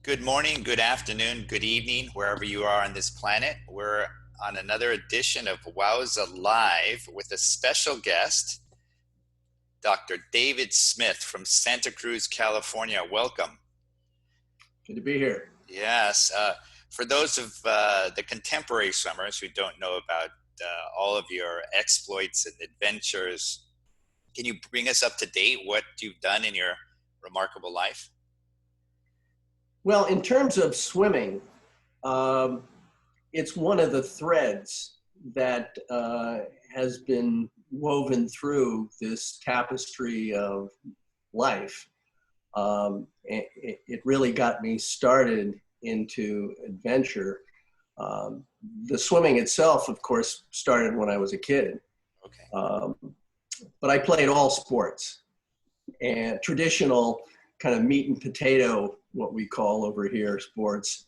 Good morning, good afternoon, good evening, wherever you are on this planet. We're on another edition of WOWSA Live with a special guest, Dr. David Smith from Santa Cruz, California. Welcome. Good to be here. Yes. For those of the contemporary swimmers who don't know about all of your exploits and adventures, can you bring us up to date what you've done in your remarkable life? Well, in terms of swimming, it's one of the threads that has been woven through this tapestry of life. It really got me started into adventure. The swimming itself, of course, started when I was a kid. Okay. But I played all sports and traditional kind of meat and potato, what we call over here, sports,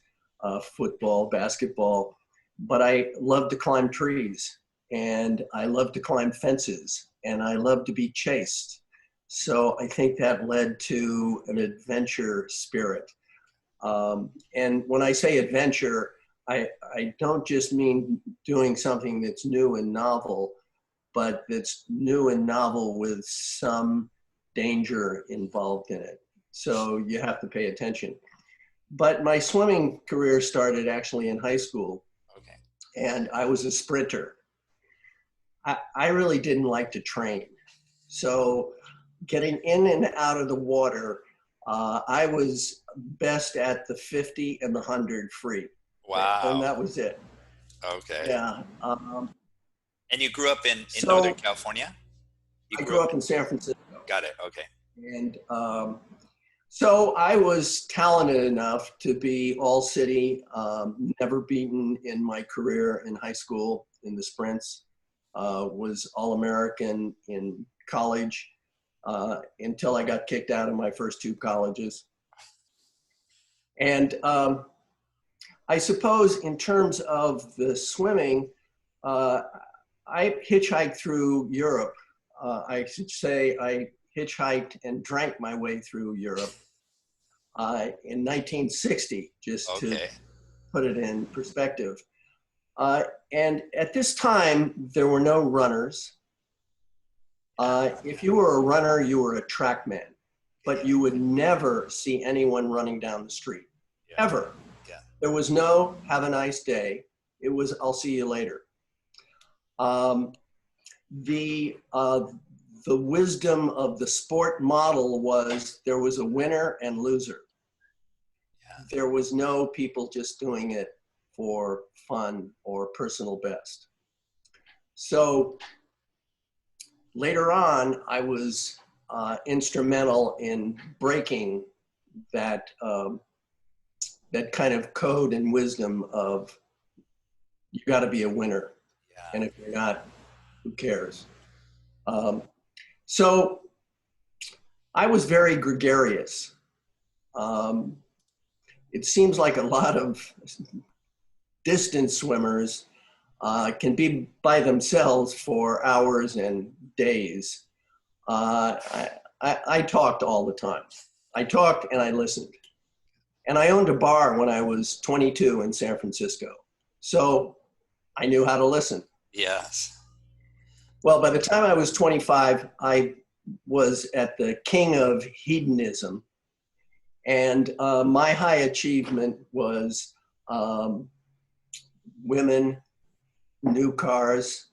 football, basketball. But I love to climb trees, and I love to climb fences, and I love to be chased. So I think that led to an adventure spirit. And when I say adventure, I don't just mean doing something that's new and novel, but that's new and novel with some danger involved in it. So you have to pay attention. But my swimming career started actually in high school. Okay. And I was a sprinter. I really didn't like to train. So getting in and out of the water, I was best at the 50 and the 100 free. Wow. And that was it. Okay. Yeah. And you grew up in Northern California? I grew up in San Francisco. Got it. Okay. And so I was talented enough to be all city, never beaten in my career in high school in the sprints, was all-American in college until I got kicked out of my first two colleges. And I suppose in terms of the swimming, I hitchhiked through Europe. I should say I hitchhiked and drank my way through Europe in 1960, just to put it in perspective. And at this time, there were no runners. If you were a runner, you were a track man, but you would never see anyone running down the street, ever. Yeah. There was no "have a nice day." It was "I'll see you later." The wisdom of the sport model was there was a winner and loser. Yeah. There was no people just doing it for fun or personal best. So later on, I was instrumental in breaking that, that kind of code and wisdom of you got to be a winner. Yeah. And if you're not, who cares? So I was very gregarious. It seems like a lot of distance swimmers can be by themselves for hours and days. I talked all the time. I talked and I listened. And I owned a bar when I was 22 in San Francisco. So I knew how to listen. Yes. Well, by the time I was 25, I was at the king of hedonism. And my high achievement was women, new cars,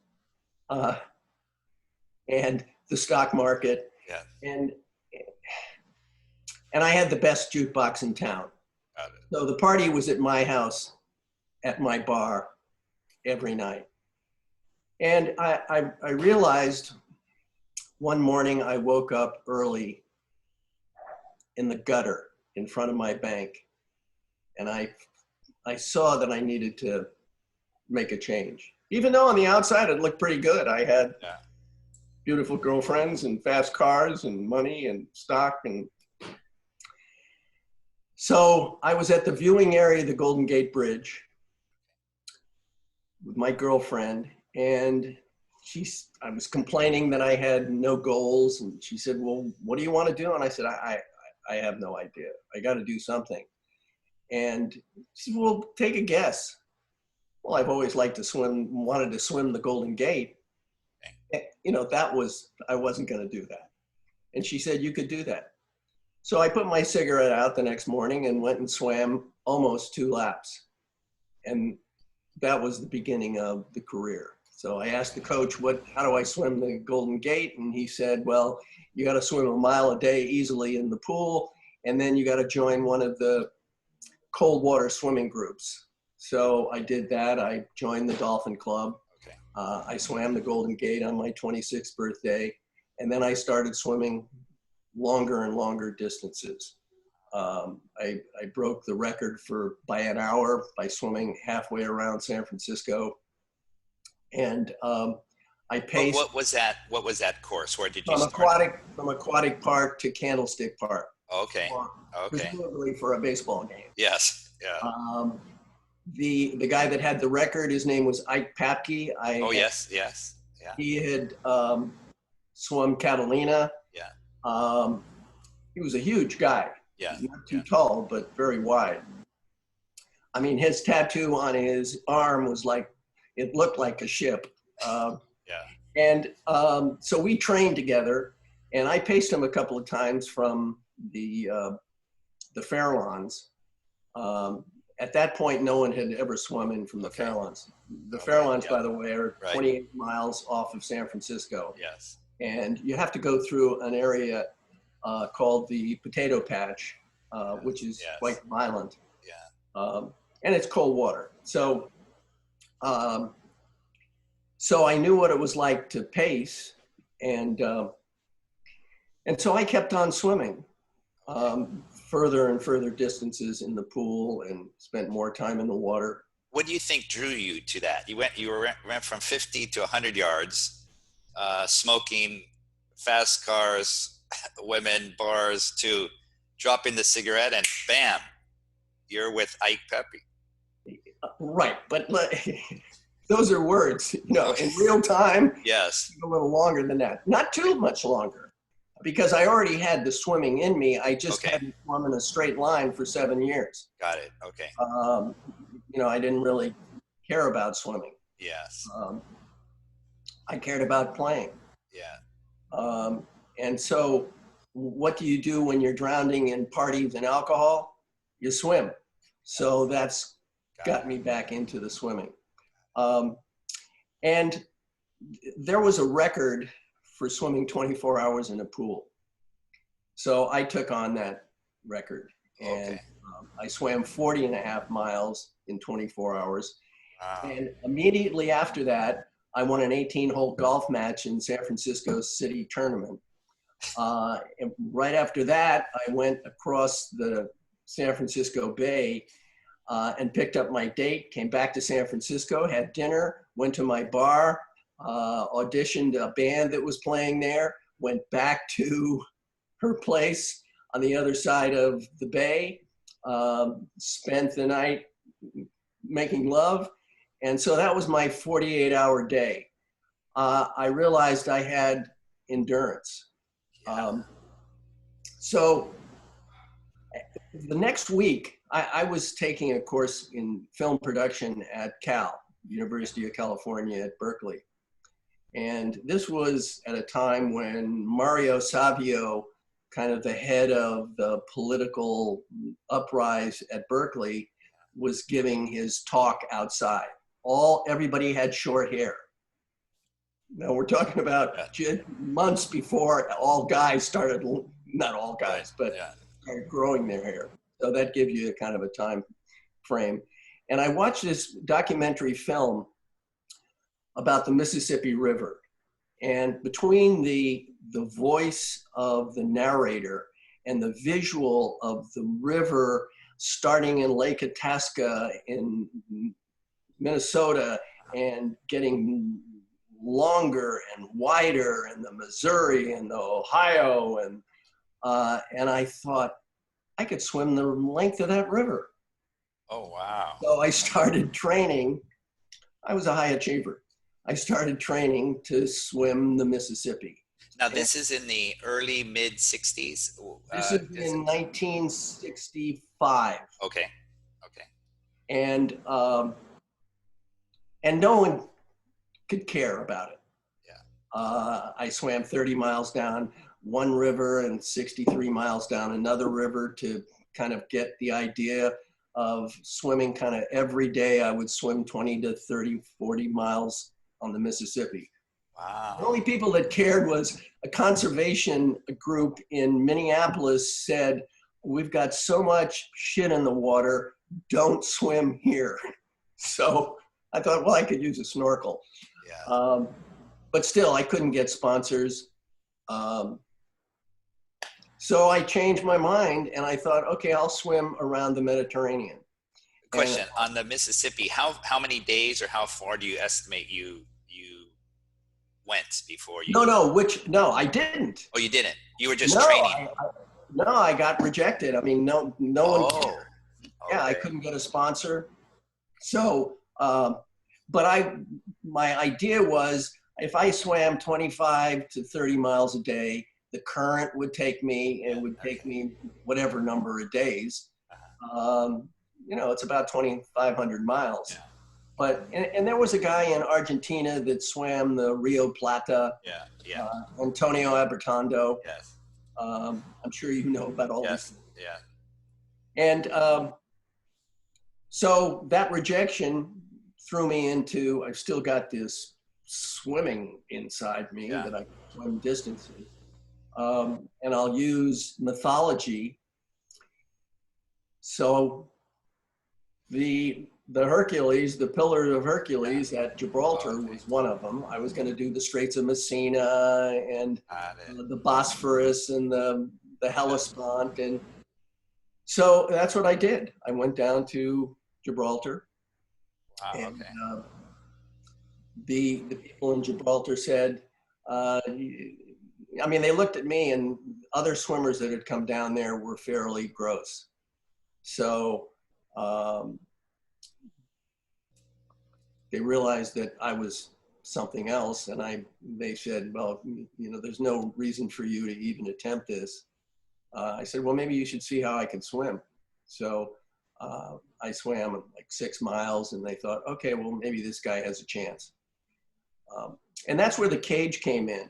and the stock market. Yeah. And I had the best jukebox in town. Got it. So the party was at my house, at my bar, every night. And I realized one morning I woke up early in the gutter in front of my bank, and I saw that I needed to make a change. Even though on the outside it looked pretty good. I had beautiful girlfriends and fast cars and money and stock. And so I was at the viewing area of the Golden Gate with my girlfriend, and I was complaining that I had no goals, and she said, "Well, what do you want to do?" And I said, I I have no idea. I got to do something. And she said, well, take a guess. Well, I've always liked to swim, wanted to swim the Golden Gate. You know, I wasn't going to do that. And she said, you could do that. So I put my cigarette out the next morning and went and swam almost 2 laps. And that was the beginning of the career. So I asked the coach, how do I swim the Golden Gate? And he said, well, you got to swim a mile a day easily in the pool. And then you got to join one of the cold water swimming groups. So I did that. I joined the Dolphin Club. Okay. I swam the Golden Gate on my 26th birthday. And then I started swimming longer and longer distances. I broke the record by an hour by swimming halfway around San Francisco. And I paced. What was that course? Where did you from start? From Aquatic Park to Candlestick Park. Okay. Okay. Presumably for a baseball game. Yes. Yeah. The guy that had the record, his name was Ike Papke. Yes. Yes. Yeah. He had swum Catalina. Yeah. He was a huge guy. Yeah. Not too tall, but very wide. I mean, his tattoo on his arm was like, it looked like a ship. Yeah. And so we trained together, and I paced him a couple of times from the Farallons. At that point, no one had ever swum in from the Farallons. The Farallons, yeah. by the way, are 28 miles off of San Francisco. Yes. And you have to go through an area called the Potato Patch, which is quite violent. Yeah. And it's cold water. So I knew what it was like to pace, and so I kept on swimming further and further distances in the pool and spent more time in the water. What do you think drew you to that? You went from 50 to 100 yards, smoking, fast cars, women, bars, to dropping the cigarette, and bam, you're with Ike Papke. Right, but those are words, in real time. Yes. A little longer than that. Not too much longer, because I already had the swimming in me. I just hadn't swum in a straight line for 7 years. Got it. Okay. I didn't really care about swimming. Yes. I cared about playing. Yeah. And so what do you do when you're drowning in parties and alcohol? You swim. So that's got me back into the swimming. And there was a record for swimming 24 hours in a pool. So I took on that record, and I swam 40 and a half miles in 24 hours. Wow. And immediately after that, I won an 18-hole golf match in San Francisco City tournament. And right after that, I went across the San Francisco Bay and picked up my date, came back to San Francisco, had dinner, went to my bar, auditioned a band that was playing there, went back to her place on the other side of the bay, spent the night making love. And so that was my 48-hour day. I realized I had endurance. So the next week, I was taking a course in film production at Cal, University of California at Berkeley. And this was at a time when Mario Savio, kind of the head of the political uprise at Berkeley, was giving his talk outside. Everybody had short hair. Now we're talking about months before all guys started, not all guys, but started growing their hair. So that gives you a kind of a time frame. And I watched this documentary film about the Mississippi River. And between the voice of the narrator and the visual of the river starting in Lake Itasca in Minnesota and getting longer and wider, and the Missouri and the Ohio, and I thought I could swim the length of that river. Oh, wow. So I started training. I was a high achiever. I started training to swim the Mississippi. Now, And this is in the early mid 60s. this is in 1965. Okay. Okay. And, and no one could care about it. Yeah. I swam 30 miles down one river and 63 miles down another river to kind of get the idea of swimming kind of every day. I would swim 20 to 30, 40 miles on the Mississippi. The Wow. only people that cared was a conservation group in Minneapolis said, we've got so much shit in the water, don't swim here. So I thought, well, I could use a snorkel. Yeah. But still, I couldn't get sponsors. So I changed my mind and I thought, okay, I'll swim around the Mediterranean. Question on the Mississippi, how many days or how far do you estimate you went before you? No, I didn't. Oh, you didn't. You were just No, training. I got rejected. I mean, no one cared. Yeah, I Okay. couldn't get a sponsor. So, but my idea was if I swam 25 to 30 miles a day, the current would take me, it would take me whatever number of days. It's about 2,500 miles. Yeah. But, and there was a guy in Argentina that swam the Rio Plata, Yeah. Antonio Abertondo. Yes. I'm sure you know about all Yes. this. Yeah. And so that rejection threw me into, I've still got this swimming inside me that I can swim distances. And I'll use mythology. So the Hercules, the Pillar of Hercules at Gibraltar was one of them. I was going to do the Straits of Messina and the Bosphorus and the Hellespont. And so that's what I did. I went down to Gibraltar. Wow. And Okay. the people in Gibraltar said, they looked at me and other swimmers that had come down there were fairly gross. So they realized that I was something else. And they said, well, there's no reason for you to even attempt this. I said, well, maybe you should see how I can swim. So I swam like 6 miles and they thought, okay, well, maybe this guy has a chance. And that's where the cage came in.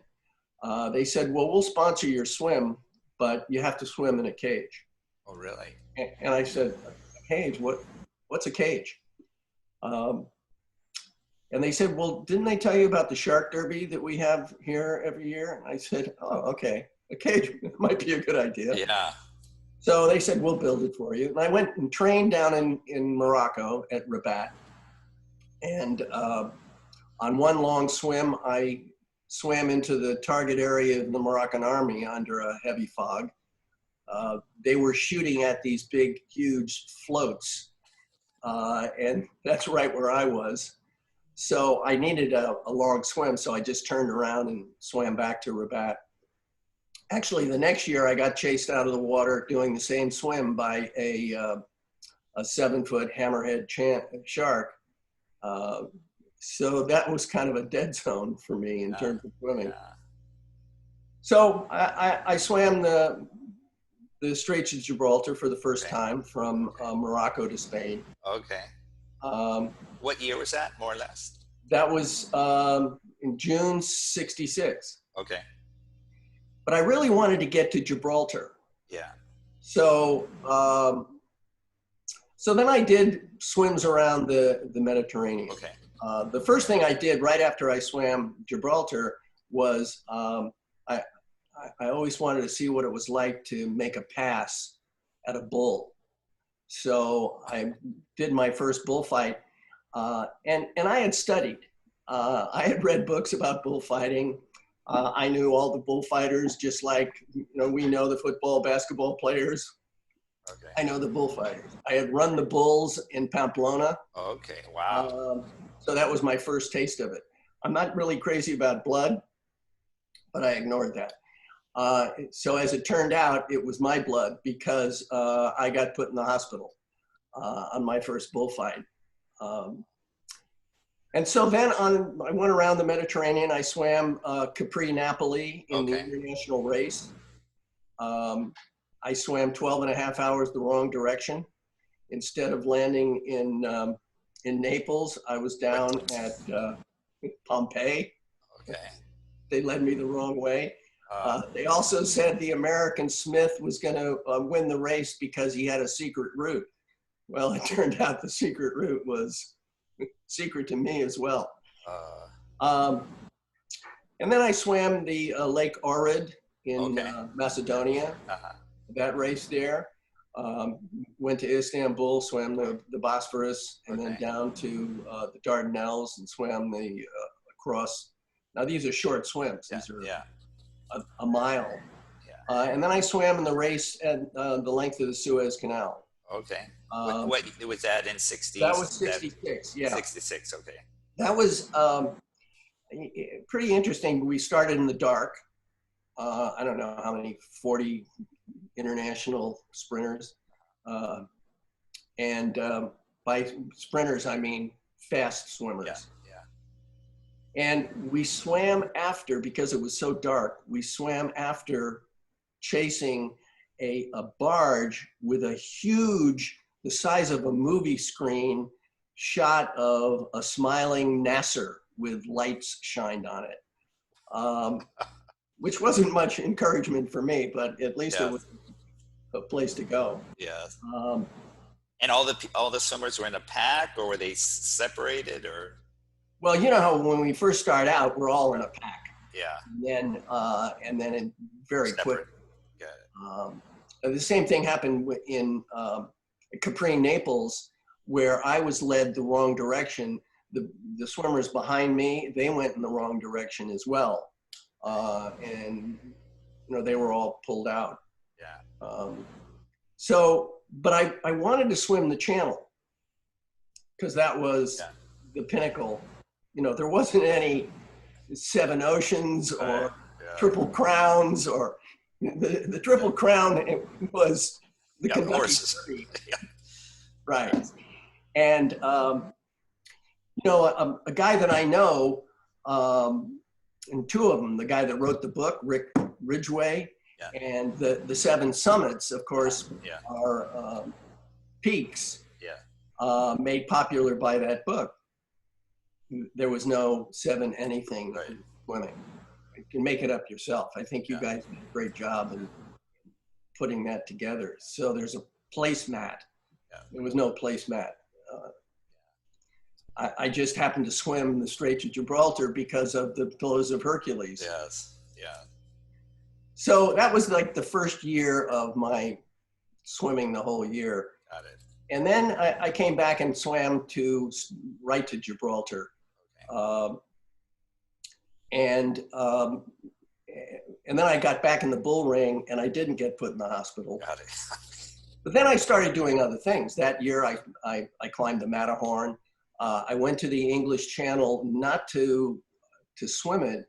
They said, well, we'll sponsor your swim, but you have to swim in a cage. Oh, really? And I said, a cage? What's a cage? And they said, well, didn't they tell you about the shark derby that we have here every year? And I said, oh, okay. A cage might be a good idea. Yeah. So they said, we'll build it for you. And I went and trained down in Morocco at Rabat. And on one long swim, I swam into the target area of the Moroccan army under a heavy fog. They were shooting at these big, huge floats. And that's right where I was. So I needed a long swim. So I just turned around and swam back to Rabat. Actually, the next year I got chased out of the water doing the same swim by a 7-foot hammerhead shark. So that was kind of a dead zone for me in terms of swimming. Yeah. So I swam the Straits of Gibraltar for the first time from Morocco to Spain. Okay. What year was that, more or less? That was in June '66. Okay. But I really wanted to get to Gibraltar. Yeah. So so then I did swims around the Mediterranean. Okay. The first thing I did right after I swam Gibraltar was I always wanted to see what it was like to make a pass at a bull. So I did my first bullfight, and I had studied. I had read books about bullfighting. I knew all the bullfighters, just like we know the football, basketball players. Okay. I know the bullfighters. I had run the bulls in Pamplona. Okay. Wow. So that was my first taste of it. I'm not really crazy about blood, but I ignored that. So as it turned out, it was my blood because I got put in the hospital on my first bullfight. And so then I went around the Mediterranean. I swam Capri, Napoli in the Okay. international race. I swam 12 and a half hours the wrong direction. Instead of landing in Naples, I was down at Pompeii. Okay. They led me the wrong way. Uh, They also said the American Smith was going to win the race because he had a secret route. Well, it turned out the secret route was secret to me as well. uh, Um, and then I swam the Lake Ohrid in okay. Macedonia, Uh-huh. that race there. Went to Istanbul, swam the Bosphorus, and then Okay. down to the Dardanelles and swam across. Now, these are short swims. Yeah. These are Yeah. a mile. Yeah. And then I swam in the race at the length of the Suez Canal. Okay. Um, What was that in 60s? that was 66, yeah. 66. Okay. That was pretty interesting. We started in the dark. I don't know how many, 40 international sprinters. And by sprinters, I mean fast swimmers. Yeah. Yeah. And we swam after, because it was so dark, we swam after chasing a barge with a huge, the size of a movie screen, shot of a smiling Nasser with lights shined on it, which wasn't much encouragement for me, but at least Yeah. it was a place to go. Yeah. Um, And all the swimmers were in a pack, or were they separated, or? well, you know how when we first start out, we're all in a pack, Yeah. and then very quick. Separate. Got it. The same thing happened in Capri, Naples, where I was led the wrong direction. The swimmers behind me, they went in the wrong direction as well, and they were all pulled out. Yeah. But I wanted to swim the channel because that was the pinnacle. There wasn't any seven oceans or triple crowns, or the triple crown was the horses. Yeah. Right. And a guy that I know, and two of them, the guy that wrote the book, Rick Ridgway, and the Seven Summits, of course, are peaks made popular by that book. There was no seven anything swimming. You can make it up yourself. I think you guys did a great job in putting that together. So there's a placemat. There was no placemat. I just happened to swim the Straits of Gibraltar because of the Pillars of Hercules. Yes. Yeah. So that was like the first year of my swimming the whole year. Got it. And then I came back and swam right to Gibraltar. Okay. And then I got back in the bull ring and I didn't get put in the hospital. Got it. But then I started doing other things. That year I climbed the Matterhorn. I went to the English Channel not to swim it.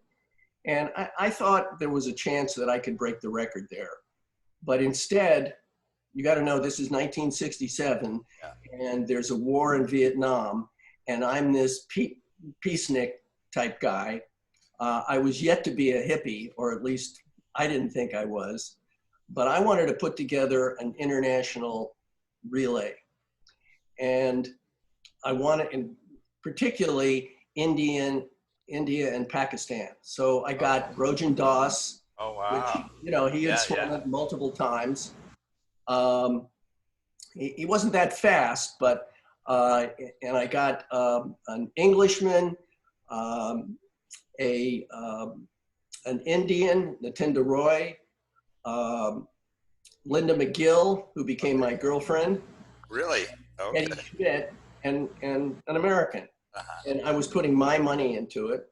And I thought there was a chance that I could break the record there. But instead, you got to know this is 1967 and there's a war in Vietnam. And I'm this peacenik type guy. I was yet to be a hippie, or at least I didn't think I was. But I wanted to put together an international relay. And I wanted, and particularly India and Pakistan. So I got Brojan Das, Oh, wow. which, he had swum it multiple times. He wasn't that fast, but, and I got an Englishman, an Indian, Natinda Roy, Linda McGill, who became my girlfriend. Really? Okay. Eddie Schmidt, and an American. Uh-huh. And I was putting my money into it.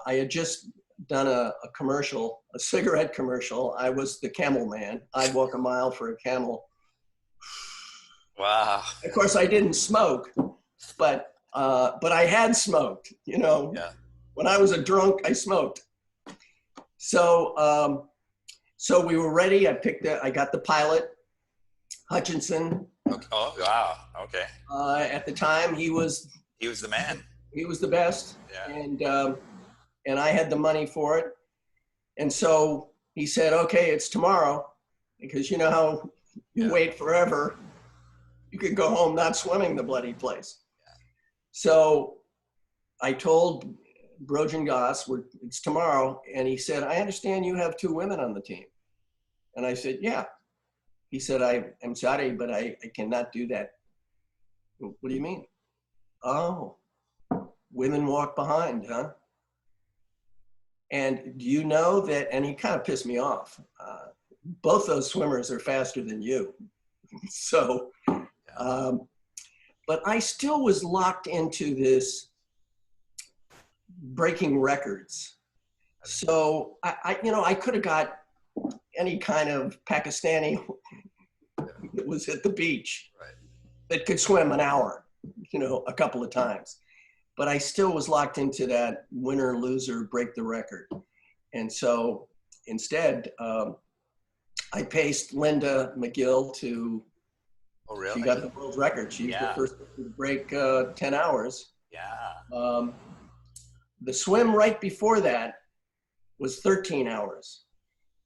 I had just done a commercial, a cigarette commercial. I was the camel man. I'd walk a mile for a camel. Wow. Of course, I didn't smoke, but I had smoked. When I was a drunk, I smoked. So so we were ready. I got the pilot, Hutchinson. Okay. Oh, wow. Okay. At the time, he was He was the man. He was the best, Yeah. and I had the money for it. And so he said, "Okay, it's tomorrow," because you know how you Yeah. wait forever, you could go home not swimming the bloody place. So I told Brojan Goss, it's tomorrow, and he said, "I understand you have two women on the team." And I said, "Yeah." He said, I'm sorry, but I cannot do that." "What do you mean?" "Oh, women walk behind, huh? And do you know that," and he kind of pissed me off, "both those swimmers are faster than you." So, um, but I still was locked into this breaking records. So I could have got any kind of Pakistani that was at the beach Right. that could swim an hour, a couple of times. But I still was locked into that winner, loser, break the record. And so instead, I paced Linda McGill to, Oh, she really? got the world record. She's the Yeah. first to break 10 hours. Yeah. Um, the swim right before that was 13 hours.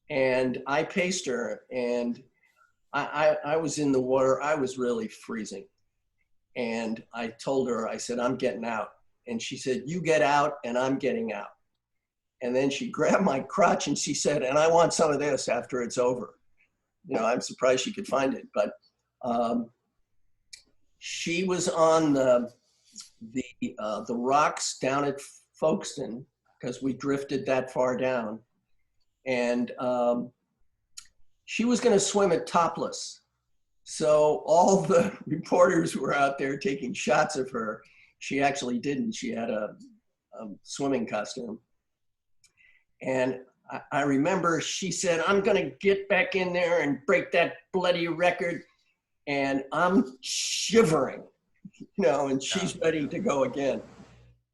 And I paced her, and I was in the water. I was really freezing. And I told her, I said, "I'm getting out." And she said, "You get out and I'm getting out." And then she grabbed my crotch and she said, "And I want some of this after it's over." I'm surprised she could find it, but she was on the rocks down at Folkestone, because we drifted that far down. And she was going to swim it topless. So all the reporters were out there taking shots of her. She actually didn't. She had a swimming costume. And I remember she said, "I'm going to get back in there and break that bloody record." And I'm shivering, and she's ready to go again.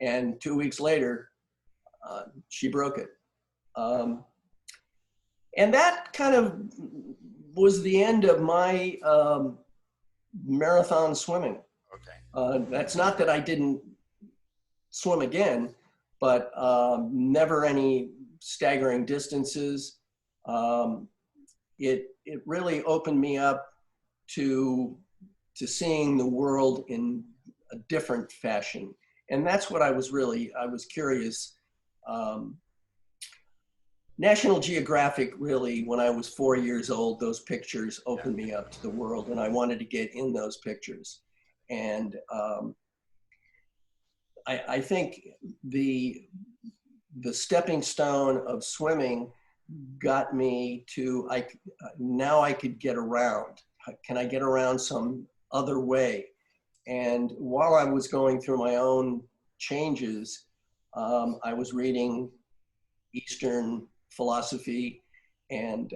And 2 weeks later, she broke it. And that kind of was the end of my marathon swimming. Okay. That's not that I didn't swim again, but never any staggering distances. It really opened me up to seeing the world in a different fashion. And that's what I was curious. National Geographic really, when I was 4 years old, those pictures opened me up to the world, and I wanted to get in those pictures. And I think the stepping stone of swimming got me to, now I could get around. Can I get around some other way? And while I was going through my own changes, I was reading Eastern philosophy. And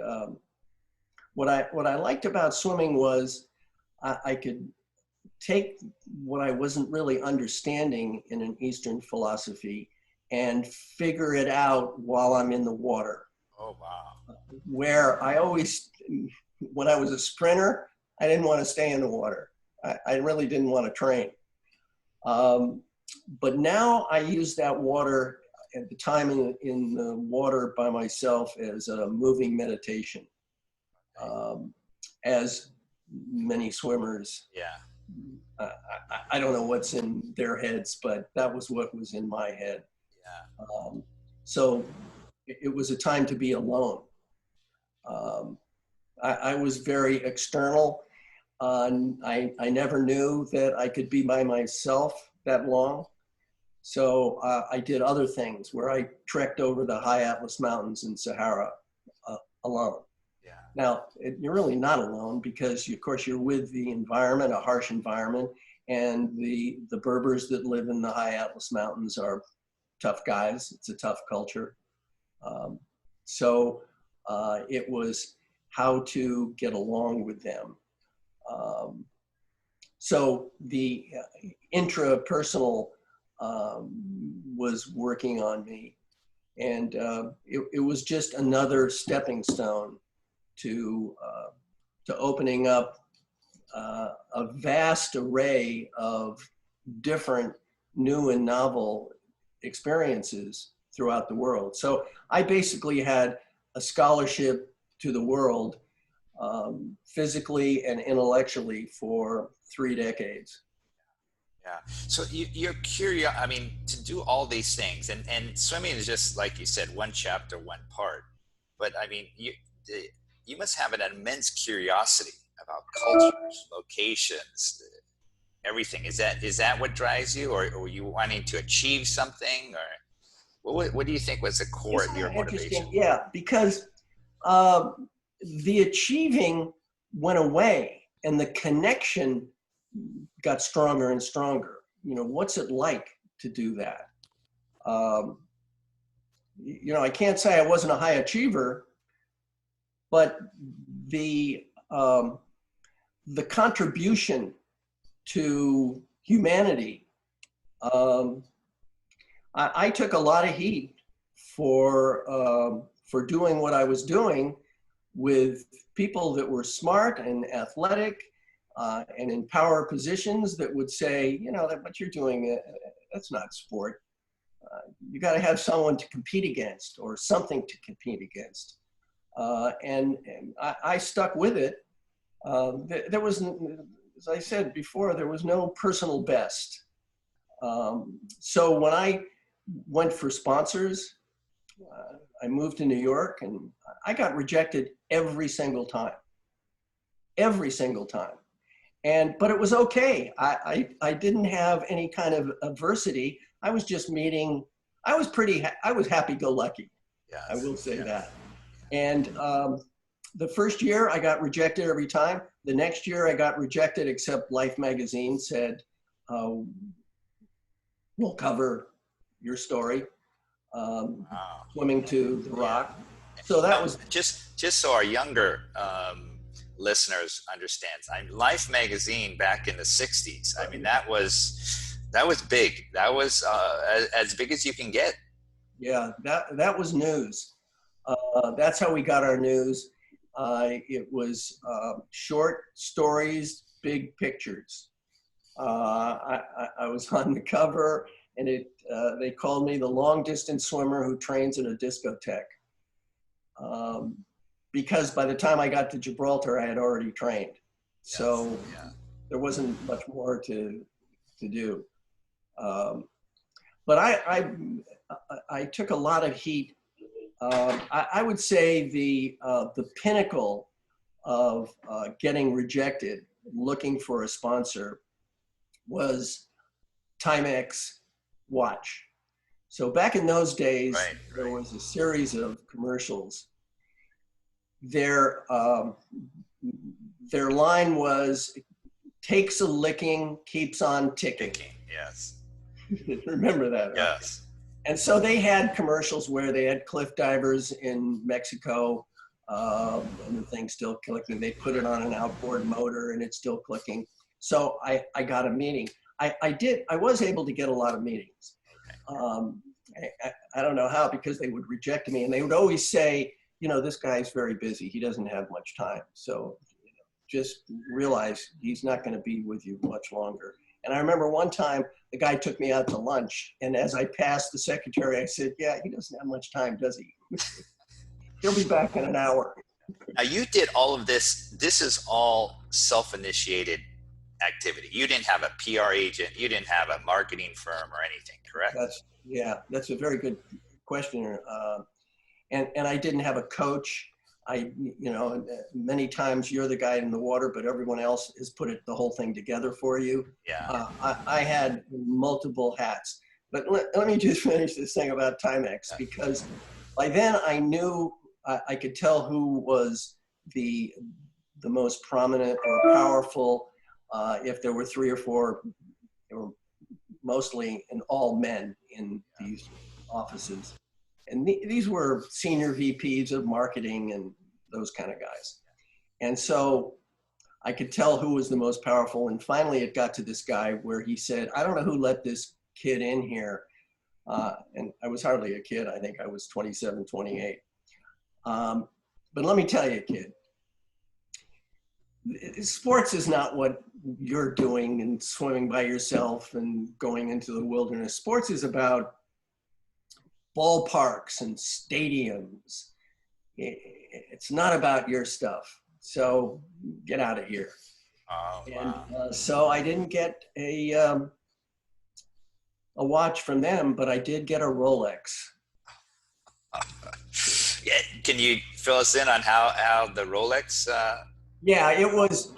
what I liked about swimming was I could take what I wasn't really understanding in an Eastern philosophy and figure it out while I'm in the water. Oh, wow. Where I always, when I was a sprinter, I didn't want to stay in the water. I really didn't want to train. But now I use that water at the time in the water by myself as a moving meditation. As many swimmers, I don't know what's in their heads, but that was what was in my head. So it was a time to be alone. I was very external. I never knew that I could be by myself that long. So I did other things where I trekked over the high Atlas Mountains in Sahara alone. Now, you're really not alone because, of course, you're with the environment, a harsh environment, and the Berbers that live in the high Atlas Mountains are tough guys. It's a tough culture. So it was how to get along with them. So the intrapersonal was working on me, and it was just another stepping stone to opening up a vast array of different new and novel experiences throughout the world. So I basically had a scholarship to the world, physically and intellectually, for 3 decades. Yeah. So you're curious. I mean, to do all these things, and swimming is just like you said, one chapter, one part. But I mean, you must have an immense curiosity about cultures, locations, everything. Is that what drives you, or are you wanting to achieve something, or what do you think was the core Isn't of your that motivation? interesting? Yeah, because uh, the achieving went away and the connection got stronger and stronger. What's it like to do that? Um, I can't say I wasn't a high achiever, but the um, the contribution to humanity, um, I took a lot of heat for doing what I was doing with people that were smart and athletic, and in power positions that would say, that what you're doing, that's not sport. You got to have someone to compete against or something to compete against. And I stuck with it. There was, as I said before, there was no personal best. So when I went for sponsors, I moved to New York, and I got rejected every single time. Every single time. But it was okay. I didn't have any kind of adversity. I was just meeting, I was happy-go-lucky. Yes. I will say Yeah. that. And the first year I got rejected every time. The next year I got rejected, except Life magazine said, we'll cover your story, Wow. swimming to the Yeah. rock. So that was, just so our younger listeners understand. Life magazine back in the '60s. I mean, that was big. That was as big as you can get. yeah, that was news. That's how we got our news. It was short stories, big pictures. I was on the cover, and they called me the long distance swimmer who trains in a discotheque. Because by the time I got to Gibraltar, I had already trained. Yes. So Yeah. there wasn't much more to do. But I took a lot of heat. I would say the pinnacle of getting rejected, looking for a sponsor, was Timex watch. So back in those days, there was a series of commercials. Their line was, takes a licking, keeps on ticking. Yes. Remember that? Right? Yes. And so they had commercials where they had cliff divers in Mexico, and the thing's still clicking. They put it on an outboard motor and it's still clicking. So I got a meeting. I was able to get a lot of meetings. I don't know how, because they would reject me, and they would always say, this guy's very busy. He doesn't have much time. So just realize he's not going to be with you much longer. And I remember one time the guy took me out to lunch, and as I passed the secretary, I said, yeah, he doesn't have much time, does he? He'll be back in an hour. Now you did all of this. This is all self-initiated activity. You didn't have a PR agent. You didn't have a marketing firm or anything, correct? That's a very good question. And I didn't have a coach. Many times you're the guy in the water, but everyone else has put the whole thing together for you. Yeah. I had multiple hats. But let me just finish this thing about Timex, because by then I knew I could tell who was the most prominent or powerful. If there were 3 or 4, they were mostly and all men in these offices. And these were senior VPs of marketing and those kind of guys. And so I could tell who was the most powerful. And finally it got to this guy where he said, I don't know who let this kid in here. And I was hardly a kid. I think I was 27, 28. But let me tell you, kid, sports is not what you're doing and swimming by yourself and going into the wilderness. Sports is about ballparks and stadiums. It's not about your stuff. So get out of here. Oh, wow. And so I didn't get a watch from them, but I did get a Rolex. Yeah, can you fill us in on how the Rolex? Yeah, it was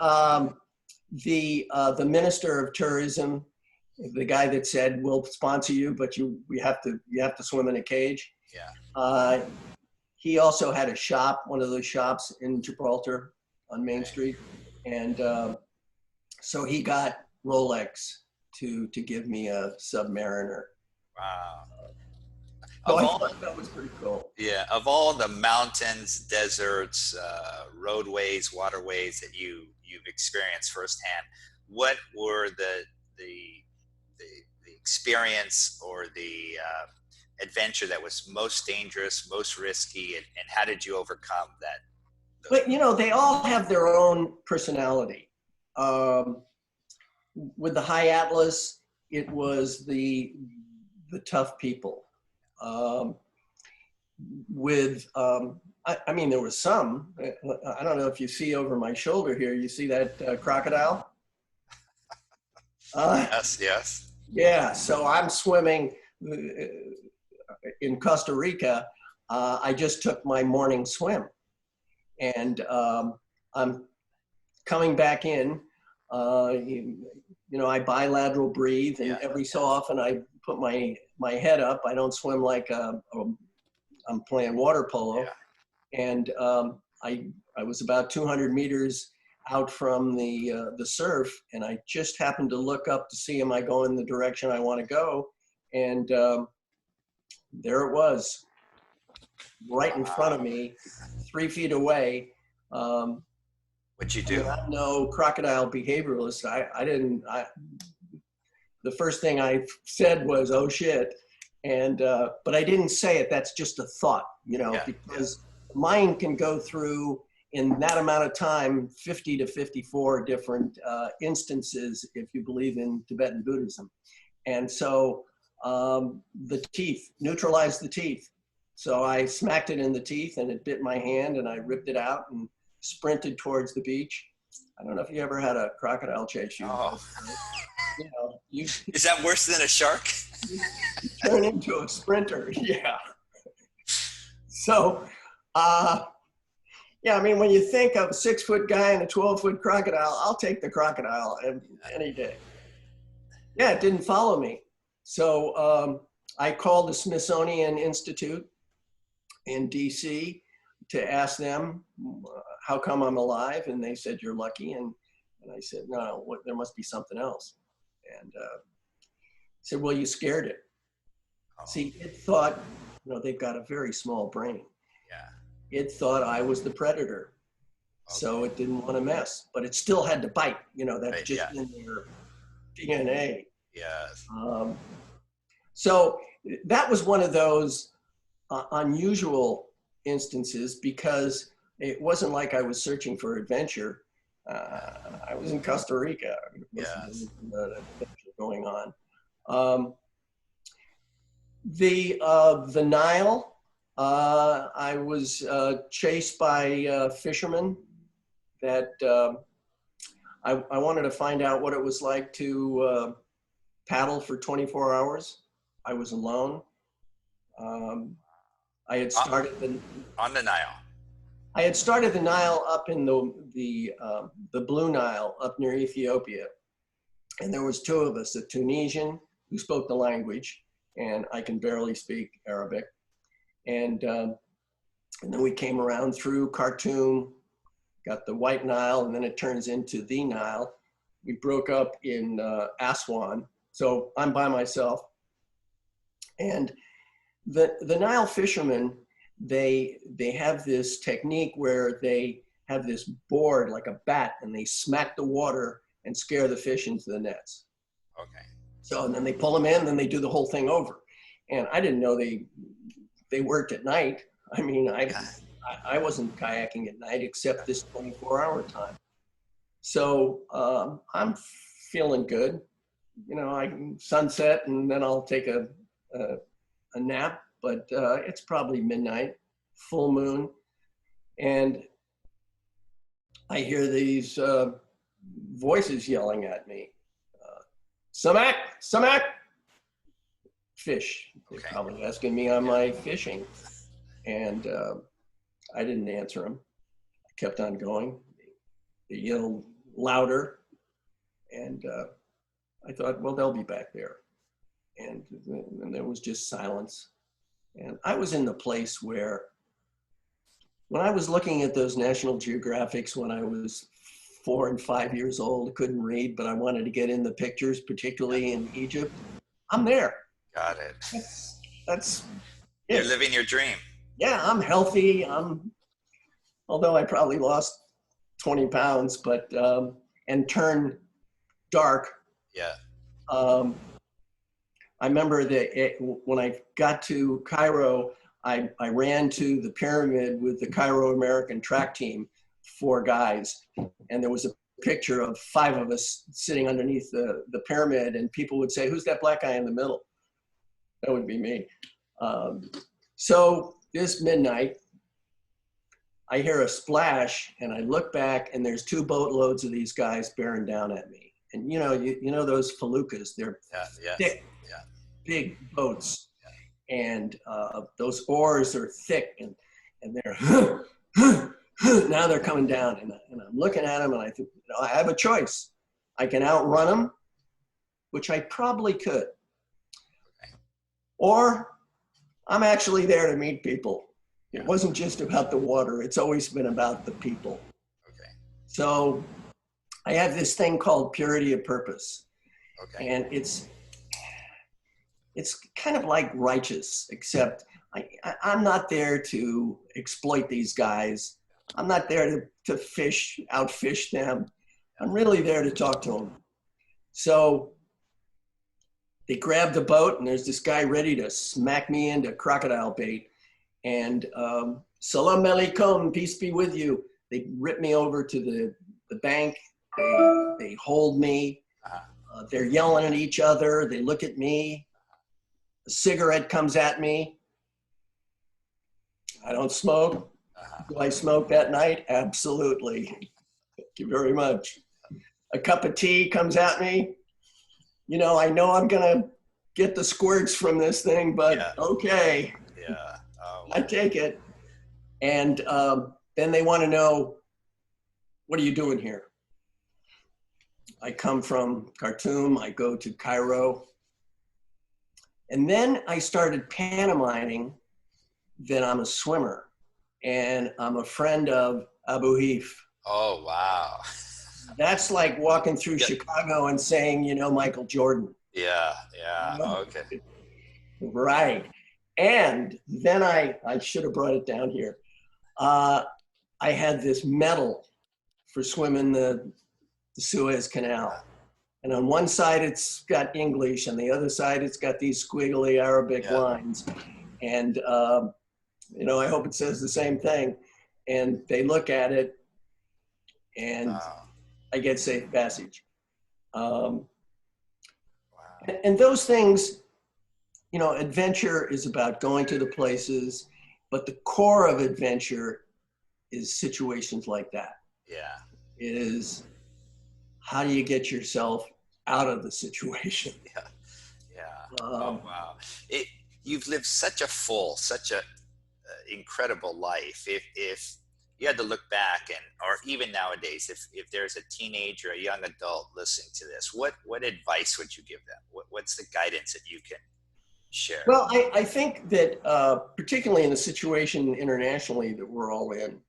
the minister of tourism, the guy that said we'll sponsor you, but you have to swim in a cage. Yeah. He also had a shop, one of those shops in Gibraltar on Main Street, and so he got Rolex to give me a Submariner. Wow. So I thought that was pretty cool. Yeah, of all the mountains, deserts, roadways, waterways that you've experienced firsthand, what were the experience or the adventure that was most dangerous, most risky, and how did you overcome that? But you know, they all have their own personality. With the High Atlas, it was the tough people. I mean, there was some. I don't know if you see over my shoulder here. You see that crocodile? Yes, yes. Yeah. So I'm swimming in Costa Rica. I just took my morning swim, and I'm coming back in. You know, I bilateral breathe, and every so often I put my head up. I don't swim like I'm playing water polo. Yeah. And I was about 200 meters out from the surf, and I just happened to look up to see, am I going the direction I want to go? And there it was, right in front of me, 3 feet away. What'd you do? I'm no crocodile behavioralist. The first thing I said was, "Oh shit," and but I didn't say it. That's just a thought, you know, because mind can go through in that amount of time 50 to 54 different instances if you believe in Tibetan Buddhism, and so the teeth neutralized the teeth. So I smacked it in the teeth, and it bit my hand, and I ripped it out and sprinted towards the beach. I don't know if you ever had a crocodile chase you. Oh. But, you know, is that worse than a shark? You turn into a sprinter, yeah. So, yeah, I mean, when you think of a 6-foot guy and a 12-foot crocodile, I'll take the crocodile any day. Yeah, it didn't follow me. So I called the Smithsonian Institute in DC to ask them how come I'm alive, and they said you're lucky, and I said no, there must be something else, and said, well, you scared it. Oh. See, it thought, you know, they've got a very small brain. Yeah. It thought I was the predator, so it didn't want to mess, but it still had to bite. You know, that's just in their DNA. Yes. So that was one of those unusual instances, because it wasn't like I was searching for adventure. I was in Costa Rica. Yes. Adventure going on. The Nile, I was chased by fishermen that I wanted to find out what it was like to paddle for 24 hours. I was alone. I had started on the Nile. I had started the Nile up in the Blue Nile up near Ethiopia, and there was 2 of us: a Tunisian who spoke the language, and I can barely speak Arabic, and then we came around through Khartoum, got the White Nile, and then it turns into the Nile. We broke up in Aswan, so I'm by myself, and the Nile fishermen, they have this technique where they have this board like a bat, and they smack the water and scare the fish into the nets. Okay. So, and then they pull them in, then they do the whole thing over. And I didn't know they worked at night. I mean, I wasn't kayaking at night except this 24-hour time. So I'm feeling good. You know, I can sunset and then I'll take a nap, but it's probably midnight, full moon. And I hear these voices yelling at me. Samak, Samak, fish. They're Okay. probably asking me on my fishing. And I didn't answer them. I kept on going. They yelled louder. And I thought, well, they'll be back there. And there was just silence. And I was in the place where, when I was looking at those National Geographics when I was 4 and 5 years old, couldn't read, but I wanted to get in the pictures, particularly in Egypt, I'm there. Got it. That's You're it. living your dream. Yeah, I'm healthy. Although I probably lost 20 pounds, but, and turned dark. Yeah. I remember that when I got to Cairo, I ran to the pyramid with the Cairo American track team, 4 guys, and there was a picture of 5 of us sitting underneath the pyramid, and people would say, "Who's that black guy in the middle?" That would be me. So this midnight, I hear a splash, and I look back, and there's 2 boatloads of these guys bearing down at me. And you know those feluccas, they're thick, big boats, and those oars are thick, and they're now they're coming down, and I'm looking at them, and I think, I have a choice. I can outrun them, which I probably could, or I'm actually there to meet people. It wasn't just about the water. It's always been about the people. Okay. So I have this thing called purity of purpose. Okay. And it's kind of like righteous, except I'm not there to exploit these guys. I'm not there to outfish them. I'm really there to talk to them. So they grab the boat, and there's this guy ready to smack me into crocodile bait. And salam alaikum, peace be with you. They rip me over to the bank. They hold me. They're yelling at each other. They look at me. A cigarette comes at me. I don't smoke. Do I smoke that night? Absolutely. Thank you very much. A cup of tea comes at me. I know I'm going to get the squirts from this thing, but okay. Yeah. Oh. I take it. And then they want to know, what are you doing here? I come from Khartoum. I go to Cairo. And then I started pantomiming that I'm a swimmer and I'm a friend of Abu Hif. Oh, wow. That's like walking through Chicago and saying, Michael Jordan. Yeah. Okay. Right. And then I should have brought it down here. I had this medal for swimming the Suez Canal. And on one side, it's got English, and the other side, it's got these squiggly Arabic lines. And, I hope it says the same thing. And they look at it, and I get safe passage. And those things, adventure is about going to the places, but the core of adventure is situations like that. Yeah. Is how do you get yourself out of the situation? Yeah. Oh, wow. You've lived such a incredible life. If you had to look back, or even nowadays, if there's a teenager, a young adult listening to this, what advice would you give them? What's the guidance that you can share? Well, I think that particularly in the situation internationally that we're all in,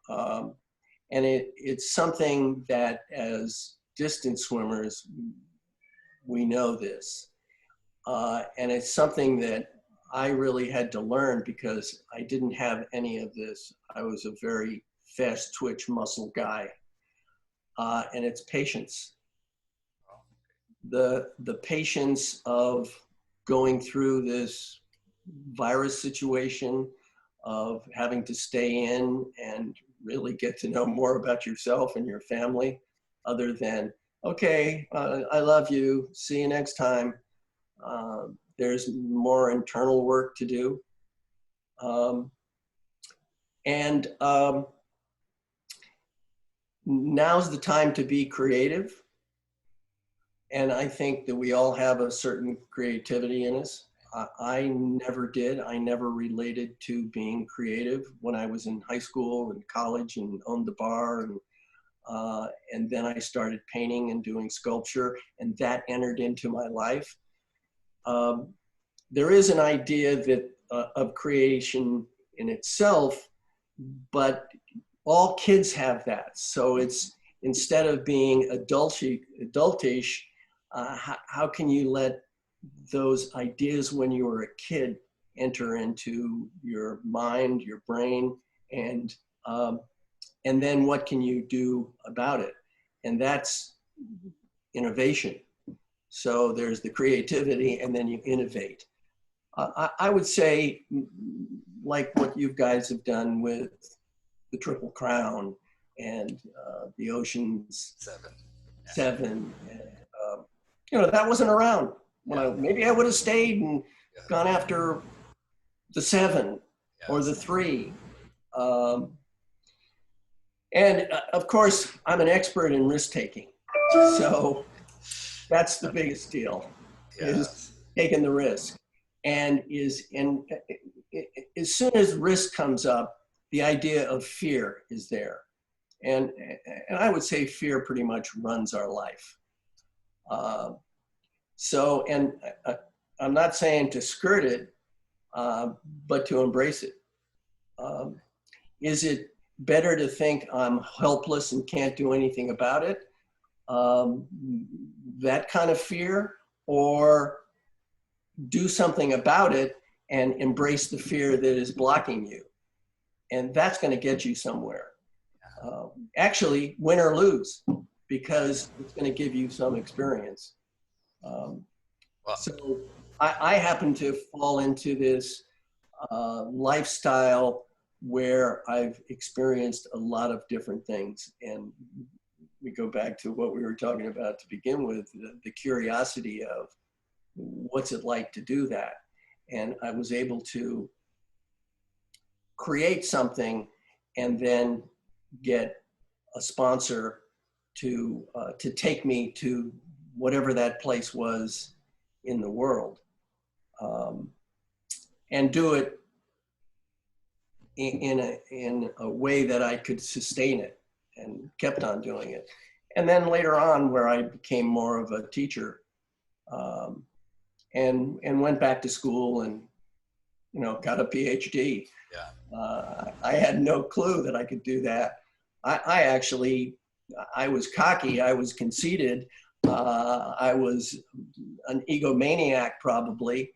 and it's something that as distance swimmers, we know this. And it's something that I really had to learn because I didn't have any of this. I was a very fast twitch muscle guy. And it's patience. The patience of going through this virus situation, of having to stay in and really get to know more about yourself and your family. other than, okay, I love you, see you next time. There's more internal work to do. And now's the time to be creative. And I think that we all have a certain creativity in us. I never did. I never related to being creative when I was in high school and college and owned the bar. And then I started painting and doing sculpture, and that entered into my life. There is an idea that of creation in itself, but all kids have that. So it's, instead of being adultish, how can you let those ideas when you were a kid enter into your mind, your brain, and then what can you do about it? And that's innovation. So there's the creativity, and then you innovate. I would say, like what you guys have done with the Triple Crown and the Ocean's Seven. That wasn't around when maybe I would have stayed and gone after the 7 or the 3. And of course, I'm an expert in risk taking. So that's the biggest deal, is taking the risk. And as soon as risk comes up, the idea of fear is there. And I would say fear pretty much runs our life. And I'm not saying to skirt it, but to embrace it. Is it better to think I'm helpless and can't do anything about it? That kind of fear, or do something about it and embrace the fear that is blocking you? And that's going to get you somewhere. Actually, win or lose, because it's going to give you some experience. So I happen to fall into this lifestyle where I've experienced a lot of different things. And we go back to what we were talking about to begin with, the curiosity of what's it like to do that. And I was able to create something and then get a sponsor to take me to whatever that place was in the world, and do it in a way that I could sustain it, and kept on doing it. And then later on, where I became more of a teacher, and went back to school and got a PhD. I had no clue that I could do that. I was cocky, I was conceited, I was an egomaniac probably,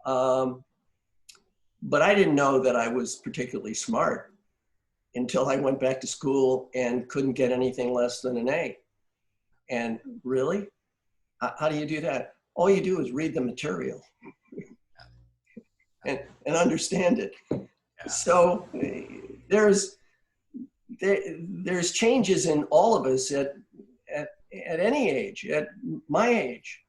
but I didn't know that I was particularly smart until I went back to school and couldn't get anything less than an A. And really? How do you do that? All you do is read the material and understand it. So there's changes in all of us at any age, at my age.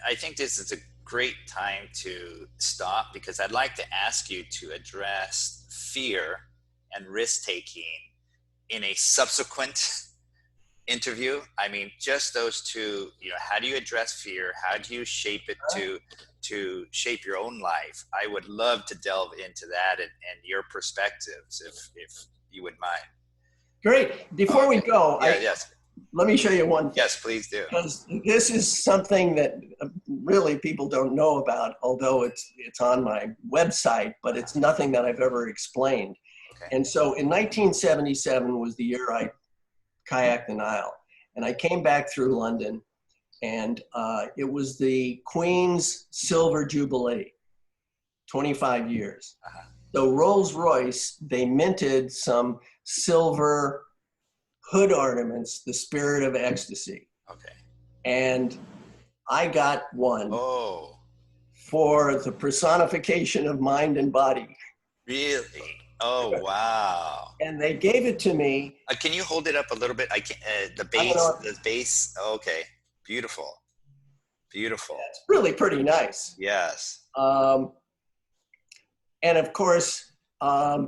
I think this is a great time to stop, because I'd like to ask you to address fear and risk-taking in a subsequent interview. I mean, just those two, how do you address fear? How do you shape it to shape your own life? I would love to delve into that and your perspectives, if you would mind. Great. Before we go, yes. Let me show you one thing. Yes, please do. Because this is something that really people don't know about, although it's on my website, but it's nothing that I've ever explained. Okay. And so in 1977 was the year I kayaked the Nile. And I came back through London, and it was the Queen's Silver Jubilee, 25 years. So Rolls-Royce, they minted some silver hood ornaments, the Spirit of Ecstasy. Okay. And I got one for the personification of mind and body. Really? Oh, wow. And they gave it to me. Can you hold it up a little bit? I can the I don't base, know. the base. Okay. Beautiful. Beautiful. It's really pretty nice. Yes. Um, and of course, I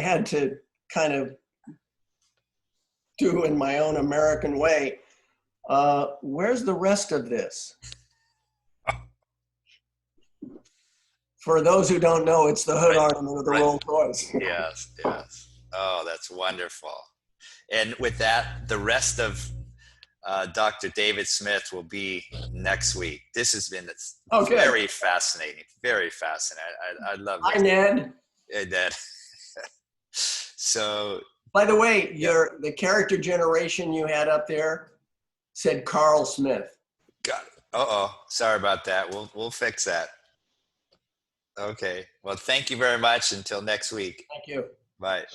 had to kind of do in my own American way. Where's the rest of this? For those who don't know, it's the hood Right. ornament of the Right. Rolls Royce. Yes. Yes. Oh, that's wonderful. And with that, the rest of Dr. David Smith will be next week. This has been Okay. very fascinating. Very fascinating. I love Hi, this. Ned. And then, so, By the way, yeah. the character generation you had up there said Carl Smith. Got it. Uh-oh. Sorry about that. We'll fix that. Okay. Well, thank you very much. Until next week. Thank you. Bye.